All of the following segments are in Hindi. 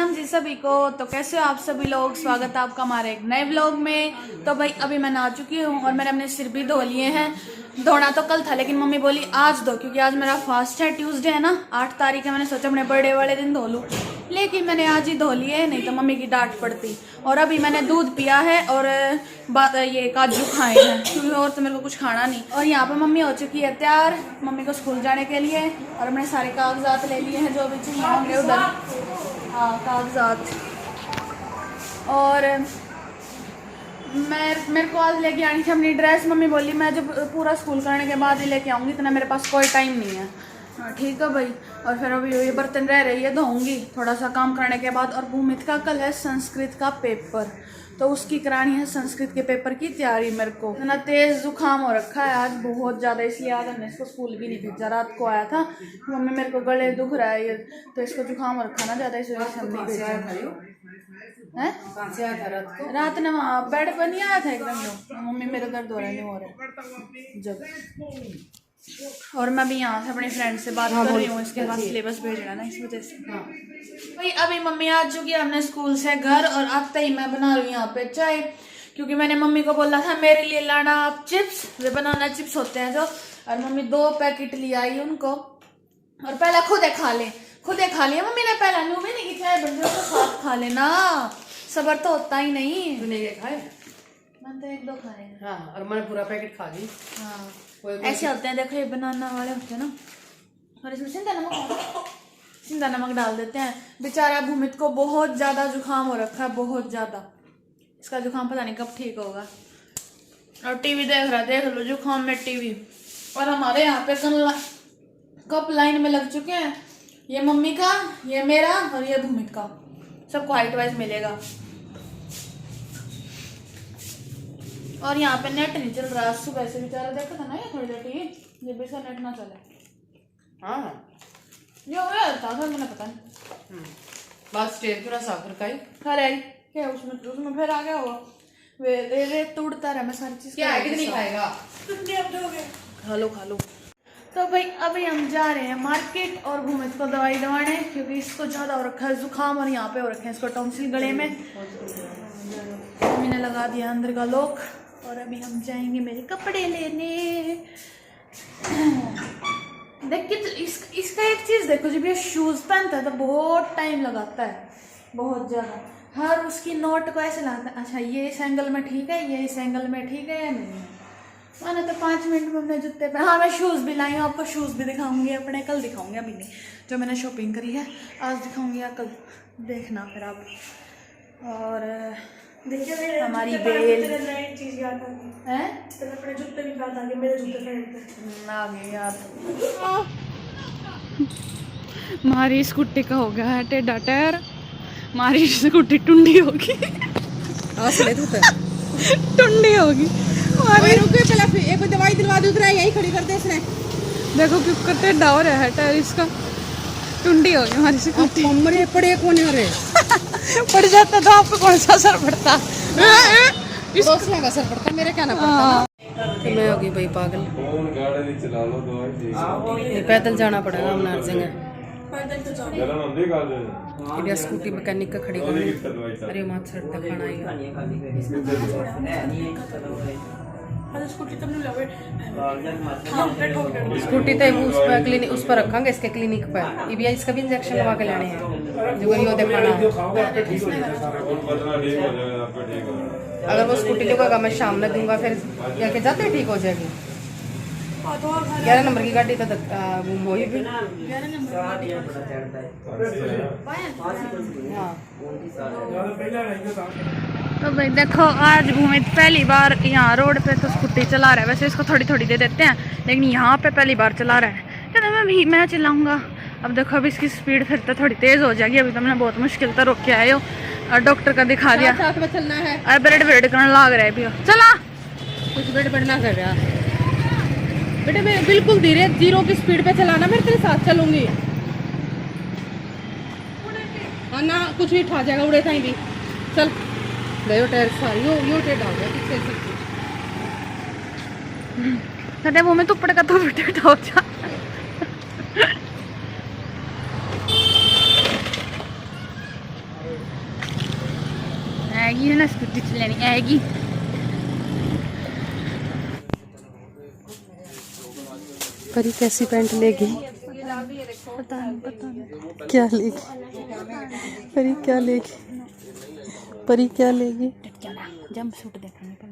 राम जी सभी को। तो कैसे हो आप सभी लोग, स्वागत है आपका हमारे एक नए व्लॉग में। तो भाई अभी मैं नहा चुकी हूँ और मैंने अपने सिर भी धो लिए हैं। धोना तो कल था लेकिन मम्मी बोली आज धो, क्योंकि आज मेरा फास्ट है, ट्यूसडे है ना, 8 तारीख है। मैंने सोचा अपने बर्थडे वाले दिन धो लूँ, लेकिन मैंने आज ही धो लिए, नहीं तो मम्मी की डांट पड़ती। और अभी मैंने दूध पिया है और ये काजू खाए हैं, क्योंकि और तो मेरे को कुछ खाना नहीं। और यहाँ पे मम्मी हो चुकी है तैयार मम्मी को स्कूल जाने के लिए, और हमने सारे कागजात ले लिए हैं जो अभी चाहिए होंगे उधर। हाँ कागजात। और मेरे को आज लेके आनी थी अपनी ड्रेस। मम्मी बोली मैं जब पूरा स्कूल करने के बाद ही लेके आऊँगी, इतना मेरे पास कोई टाइम नहीं है। हाँ ठीक है भाई। और फिर अभी ये बर्तन रह रही है, धोऊंगी थोड़ा सा काम करने के बाद। और भूमित का कल है संस्कृत का पेपर, तो उसकी करानी है संस्कृत के पेपर की तैयारी। मेरे को इतना तेज जुकाम हो रखा है आज बहुत ज़्यादा, इसलिए आज हमने इसको स्कूल भी नहीं भेजा। रात को आया था मम्मी मेरे को गले दुख रहा है ये, तो इसको जुकाम हो रखा ना ज़्यादा, इस वजह से हम नहीं भेजा है। रात ने वहाँ बेड पर नहीं आया था एकदम, जो मम्मी मेरे दर्द हो रहे हो रहे जब। और मैं भी यहाँ से अपनी फ्रेंड से बात कर रही हूँ, इसके पास सिलेबस भेजना ना, इस वजह से। भाई अभी मम्मी आ चुकी है हमने स्कूल से घर, और आते ही मैं बना रही हूँ यहाँ पे चाय, क्योंकि मैंने मम्मी को बोला था मेरे लिए लाना आप चिप्स, वे बनाना चिप्स होते हैं जो। और मम्मी 2 पैकेट ले आई उनको, और पहला खुदे खा लिया मम्मी ने। पहला न्यू भी नहीं की चाय बन जाए तो साथ खा लेना, सबर तो होता ही नहीं। खाए मैंने तो 1-2 खाए। हाँ, और मैंने पूरा पैकेट खा ली। हाँ ऐसे होते हैं, देखो ये बनाना वाले होते हैं ना। और इसमें सिंधा नमक डाल देते हैं। बेचारा भूमित को बहुत ज्यादा जुकाम हो रखा है, बहुत ज्यादा। इसका जुकाम पता नहीं कब ठीक होगा। और टीवी देख रहा है, देख लो जुकाम में टीवी। और हमारे यहाँ पे कप लाइन में लग चुके हैं, ये मम्मी का, ये मेरा और ये भूमित का, सबको हाइट वाइज मिलेगा। और यहाँ पे नेट नहीं चल रहा, सुबह से बेचारा देखा था ना ये थोड़ी देर टीवी, ये भी इसका नेट ना चले। हाँ ये हो गया था सर, मैंने पता नहीं। बस स्टेज पूरा साफ रखा है। खा क्या उसमें फिर आ गया हुआ वे रेत तोड़ता रहा। मैं सारी चीज क्या है कि नहीं खाएगा, खा लो। तो भाई अभी हम जा रहे हैं मार्केट और भूमित को दवाई दवाने, क्योंकि इसको ज्यादा हो रखा है जुकाम, और यहाँ पे हो रखे हैं इसको टॉन्सिल गले में। मैंने लगा दिया अंदर का लॉक, और अभी हम जाएंगे मेरे कपड़े लेने। देख कि इसका एक चीज देखो, जब ये शूज पहनता है तो बहुत टाइम लगाता है, बहुत ज्यादा। हर उसकी नोट को ऐसे लगता है अच्छा ये इस एंगल में ठीक है, ये इस एंगल में ठीक है या नहीं है। मैंने तो 5 मिनट में अपने जूते पे। हाँ मैं शूज भी लाई हूँ, आपको शूज भी दिखाऊंगी अपने, कल दिखाऊंगी, अभी नहीं। जो मैंने शॉपिंग करी है आज दिखाऊंगी या कल, देखना फिर आप। और देखिए हमारी बेल चीज याद आ गई है, अपने जूते भी याद आ गए, मेरे जूते आ गए याद। हमारी स्कूटी का हो गया है टेढ़ा टायर, हमारी स्कूटी टुंडी होगी। टुंडी होगी हमारी। एक दवाई दिलवा दूँ, यही खड़ी कर दे इसने। देखो क्यों टेढ़ा हो रहा है टायर इसका, टुंडी होगी हमारी स्कूटी। मरे पड़े कौन हो रहे पड़ जाता तो आपको कौन सा असर पड़ता? इसका असर पड़ता, मेरे क्या ना पड़ता। मैं होगी भाई पागल। पैदल जाना पड़ेगा हम नर्सिंग इंडिया। स्कूटी मैकेनिक का खड़ी करनी। अरे माँ छट तक खाना स्कूटी तो उस पर क्लिनिक, उस पर रखेंगे इसके क्लिनिक पर। ये भी इसका भी इंजेक्शन लगा के लेने हैं जो यो दिखाना। अगर वो स्कूटी लगेगा मैं शाम में दूंगा, फिर क्या के जाते ठीक हो जाएगी। 11 नंबर की गाड़ी तो गुम हुई भी। तो भाई देखो आज भूमित पहली बार यहाँ रोड पे तो स्कूटी चला रहा है। वैसे इसको थोड़ी थोड़ी दे देते हैं, लेकिन यहाँ पे पहली बार चला रहा है। कहते मैं चलाऊंगा। अब देखो अब इसकी स्पीड फिर तो थोड़ी तेज हो जाएगी। अभी तो मैंने बहुत मुश्किल से रोक के आए हो, और डॉक्टर का दिखा दिया। चलना है, अरे ब्रेड करने लाग रहा है भी। चला कुछ ब्रेड ना कर रहा बेटे, मैं बिल्कुल धीरे 0 की स्पीड पे चलाना, मैं तेरे साथ चलूंगी। हाँ ना कुछ भी ठा जाएगा, उड़े था भी। चल गयो टायर सारी यो टेढ़ा हो गया पीछे से। वो में तो पड़ेगा तो टेढ़ा हो जा। है ना स्कूटी चलानी आएगी। परी कैसी पैंट लेगी? पता नहीं क्या लेगी? परी क्या लेगी? परी क्या लेगी? जंप सूट देखने का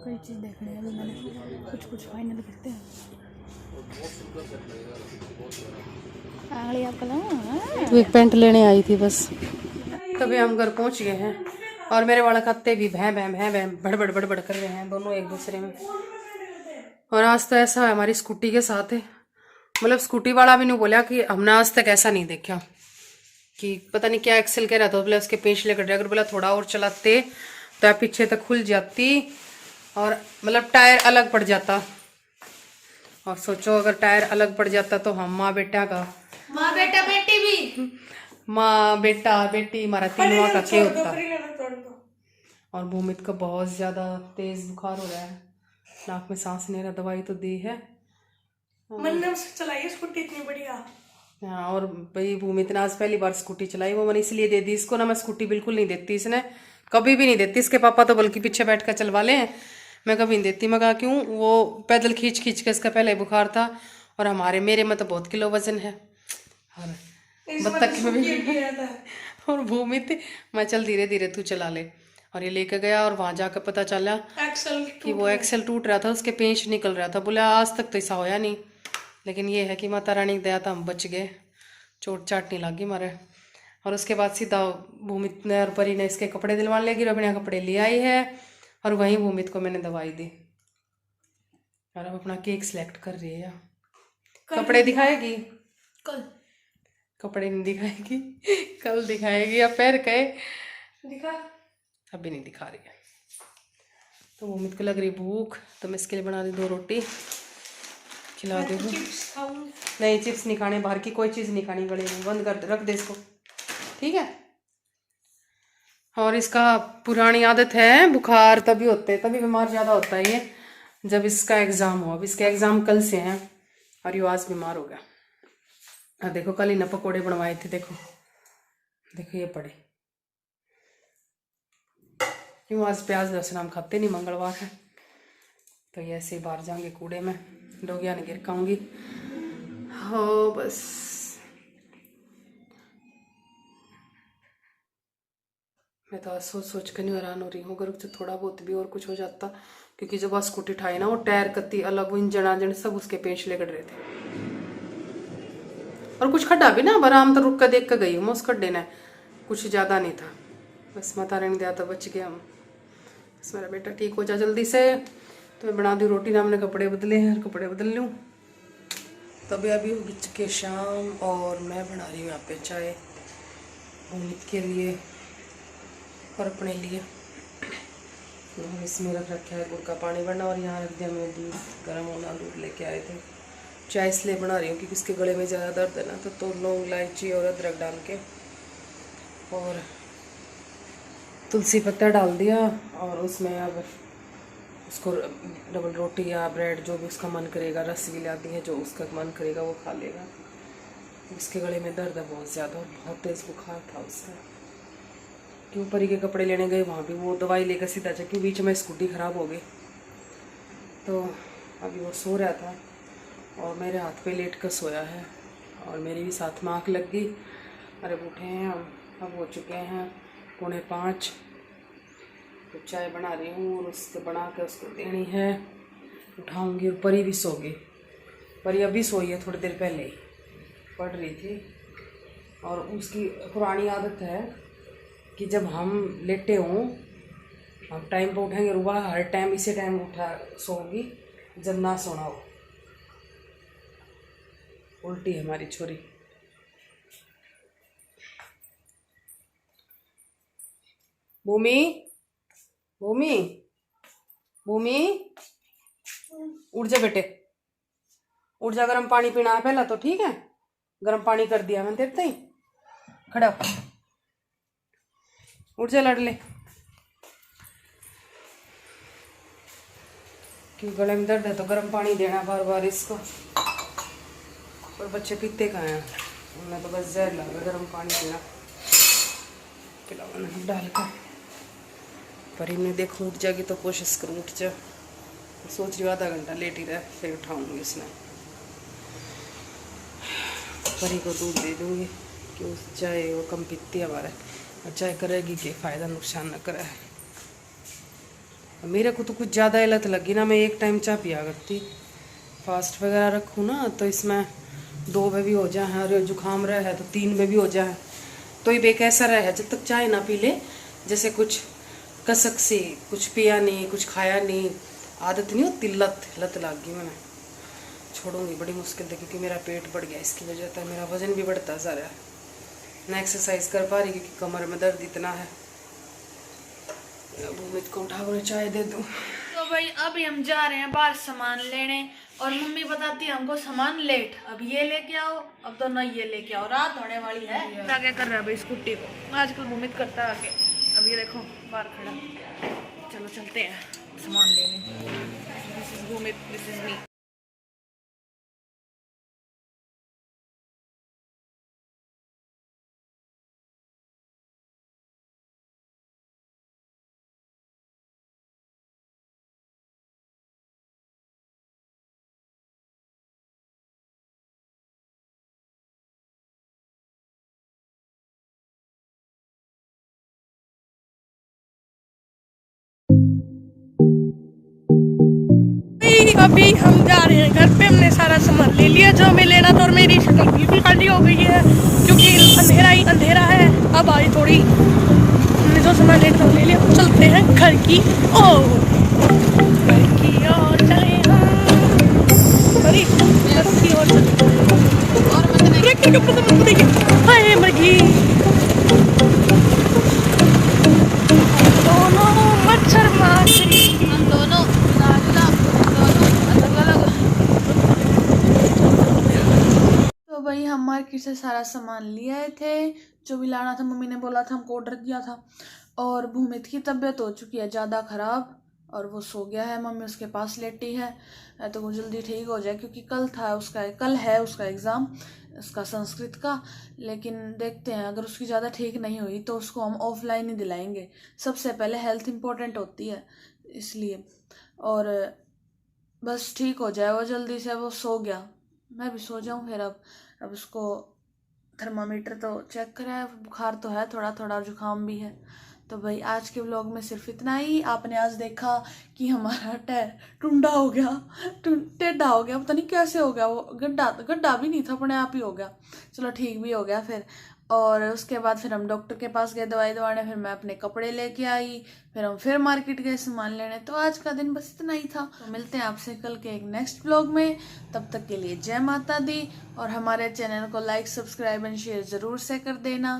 कोई चीज़ देखने अभी मैंने कुछ फाइनल करते हैं। तू एक पैंट लेने आई थी बस। तभी हम घर पहुंच गए हैं और मेरे वाले कत्ते भी भैं भैं भैं भैं बड़ बड़ कर रहे हैं दोनों एक दूसरे में। और आज तो ऐसा है हमारी स्कूटी के साथ है, मतलब स्कूटी वाला भी नहीं बोला कि हमने आज तक ऐसा नहीं देखा कि पता नहीं क्या एक्सेल कह रहा था, बोला उसके पेंच लेकर अगर बोला थोड़ा और चलाते तो आप पीछे तक खुल जाती और मतलब टायर अलग पड़ जाता। और सोचो अगर टायर अलग पड़ जाता तो हम माँ बेटा का माँ बेटा बेटी भी माँ बेटा बेटी हमारा तीनों का क्या होता। और भूमित का बहुत ज्यादा तेज बुखार हो रहा है, नाक में सांस नहीं रहा, दवाई तो दी है। मैंने चलाई स्कूटी इतनी बढ़िया। हाँ और भाई भूमित ने आज पहली बार स्कूटी चलाई, वो मैंने इसलिए दे दी इसको ना, मैं स्कूटी बिल्कुल नहीं देती, इसने कभी भी नहीं देती। इसके पापा तो बल्कि पीछे बैठ कर चलवा ले, मैं कभी नहीं देती। मैं कहा क्यों, वो पैदल खींच खींच के इसका पहले बुखार था और हमारे मेरे में तो बहुत किलो वजन है और बत्तख में भी और भूमित मैं चल धीरे धीरे तू चला ले। और ये लेके गया और वहां जाकर पता चला कि वो एक्सेल टूट रहा था, उसके पेंच निकल रहा था। बोला आज तक तो ऐसा होया नहीं, लेकिन ये है कि माता रानी की दया था हम बच गए, चोट चाट नहीं लगी मारे। और उसके बाद सीधा भूमित ने और परी ने इसके कपड़े दिलवाने लगी, रबड़िया कपड़े ले आई है और वहीं भूमित को मैंने दवाई दी। और अब अपना केक सिलेक्ट कर रही है। कपड़े दिखाएगी कल, कपड़े नहीं दिखाएगी कल दिखाएगी या पैर कहे दिखा, अभी नहीं दिखा रही है। तो भूमित को लग रही भूख, तो मैं इसके लिए बना दी 2 रोटी खिला दे। नहीं चिप्स नहीं खाने, बाहर की कोई चीज़ नहीं खानी, गले में बंद कर दे, रख दे इसको, ठीक है। और इसका पुरानी आदत है, बुखार तभी होते हैं, तभी बीमार ज़्यादा होता है ये जब इसका एग्ज़ाम हो। अब इसके एग्ज़ाम कल से हैं और ये आज बीमार हो गया। और देखो कल ही ना पकौड़े बनवाए थे, देखो देखो ये पड़े क्यों, आज प्याज लहसुन हम खाते नहीं, मंगलवार है। तो ये ऐसे ही बाहर जाएंगे कूड़े में, डोगिया नहीं गिर खाऊंगी। हो बस मैं तो आज सोच सोच कर नहीं हैरान हो रही हूँ, अगर थोड़ा बहुत भी और कुछ हो जाता, क्योंकि जब आज स्कूटी उठाई ना वो टायर कत्ती अलग, वो इंजन आजन सब उसके पेंच लेकर रहे थे। और कुछ खड्डा भी ना बराम तो रुक कर देख कर गई हूँ, उस खड्डे ने कुछ ज़्यादा नहीं था, बस माता रानी दया तो बच गया हम। बस मेरा बेटा ठीक हो जा जल्दी से। तो मैं बना दी रोटी ना, हमने कपड़े बदले हैं, कपड़े बदल लूँ। तभी अभी हो चुके शाम और मैं बना रही हूँ यहाँ पे चाय भूमित के लिए और अपने लिए। इसमें रख रखा है गुड़ का पानी बनना और यहाँ रख दिया मैंने दूध गर्म होना, दूध लेके आए थे। चाय इसलिए बना रही हूँ क्योंकि उसके गले में ज़्यादा दर्द है ना, तो लौंग इलायची और अदरक डाल के और तुलसी पत्ता डाल दिया और उसमें अब उसको डबल रोटी या ब्रेड जो भी उसका मन करेगा, रस भी लाती है, जो उसका मन करेगा वो खा लेगा। उसके गले में दर्द है बहुत ज़्यादा और बहुत तेज़ बुखार था उसका। क्यों परी के कपड़े लेने गए, वहाँ भी वो दवाई लेकर सीधा जा, क्यों बीच में स्कूटी ख़राब हो गई। तो अभी वो सो रहा था और मेरे हाथ पे लेट कर सोया है और मेरी भी साथ में आँख लग गई। अरे उठे हैं अब हो चुके हैं 4:45। तो चाय बना रही हूँ और उसको बना के उसको देनी है, उठाऊंगी। और परी भी सो गई, परी अभी सोई है, थोड़ी देर पहले ही पढ़ रही थी। और उसकी पुरानी आदत है कि जब हम लेटे हों हम टाइम पर उठेंगे, रुबा हर टाइम इसी टाइम उठा सोगी जब ना सोना हो। उल्टी है हमारी छोरी। भूमि भूमि भूमि उठ जा बेटे, उठ जा, गर्म पानी पीना है पहला तो, ठीक है। गर्म पानी कर दिया मैंने देते ही, खड़ा हो, उठ जा लड़ले। क्यों गले में दर्द है तो गर्म पानी देना बार बार इसको। और बच्चे पीते कहाँ हैं, उन्हें तो बस जहर लगा गर्म पानी पीना। पिलावा डाल कर। पर इन्हें देखो उठ जाएगी तो कोशिश करूँ उठ जा। सोच रही हूँ आधा घंटा लेट ही रहे फिर उठाऊंगी इसने। परी को दूध दे दूँगी कि चाहे वो कम पीती है हमारे, और चाहे करेगी कि फ़ायदा नुकसान न करे। मेरे को तो कुछ ज़्यादा लत लगी ना, मैं एक टाइम चाय पिया करती। फास्ट वगैरह रखूँ ना तो इसमें 2 में भी हो जाए, और जुकाम रहा है तो 3 में भी हो जाए, तो ये बेकैसा रहे जब तक चाय ना पी ले। जैसे कुछ कसक से कुछ पिया नहीं, कुछ खाया नहीं, आदत नहीं होती, लत लग गई। मैंने छोड़ूंगी बड़ी मुश्किल से, क्योंकि मेरा पेट बढ़ गया इसकी वजह से, मेरा वजन भी बढ़ता जा रहा है। मैं एक्सरसाइज कर पा रही क्योंकि कमर में दर्द इतना है। भूमित को उठा कर चाय दे दूँ। तो भाई अभी हम जा रहे हैं बाहर सामान लेने, और मम्मी बताती है हमको सामान लेट, अब ये लेके आओ, अब तो ना ये लेके आओ, रात होने वाली है। आगे कर रहा है भाई स्कूटी को, आजकल भूमित करता है आगे। अब ये देखो बाहर खड़ा, चलो चलते हैं सामान लेने। This is Bhumit, this is me. अभी हम जा रहे हैं घर पे। हमने सारा सामान ले लिया जो हमें लेना था, और मेरी शक्ल बिल्कुल काली हो गई है क्योंकि अंधेरा ही अंधेरा है। अब आई थोड़ी, हमने जो सामान लेना था वो ले लिया। चलते हैं घर की ओर, घर की ओर चले हम। अरे घर की ओर चले, हाय मर्गी। दोनों मच्छर मारी, हम दोनों अलग। तो भाई हम मार्केट से सारा सामान ले आए थे जो भी लाना था। मम्मी ने बोला था, हमको ऑर्डर दिया था। और भूमित की तबीयत हो चुकी है ज़्यादा ख़राब, और वो सो गया है। मम्मी उसके पास लेटी है तो वो जल्दी ठीक हो जाए, क्योंकि कल है उसका एग्ज़ाम, उसका संस्कृत का। लेकिन देखते हैं, अगर उसकी ज़्यादा ठीक नहीं हुई तो उसको हम ऑफलाइन ही दिलाएंगे। सबसे पहले हेल्थ इम्पोर्टेंट होती है इसलिए। और बस ठीक हो जाए वो जल्दी से। वो सो गया, मैं भी सो जाऊं फिर। अब उसको थर्मामीटर तो चेक करा है, बुखार तो है थोड़ा थोड़ा, जुकाम भी है। तो भाई आज के व्लॉग में सिर्फ इतना ही। आपने आज देखा कि हमारा टायर टुंडा हो गया, टेढ़ा हो गया, पता नहीं कैसे हो गया। वो गड्ढा भी नहीं था, अपने आप ही हो गया। चलो ठीक भी हो गया फिर। और उसके बाद फिर हम डॉक्टर के पास गए दवाई दवाने, फिर मैं अपने कपड़े लेके आई, फिर हम फिर मार्केट गए सामान लेने। तो आज का दिन बस इतना ही था। तो मिलते हैं आपसे कल के एक नेक्स्ट व्लॉग में। तब तक के लिए जय माता दी, और हमारे चैनल को लाइक, सब्सक्राइब एंड शेयर ज़रूर से कर देना।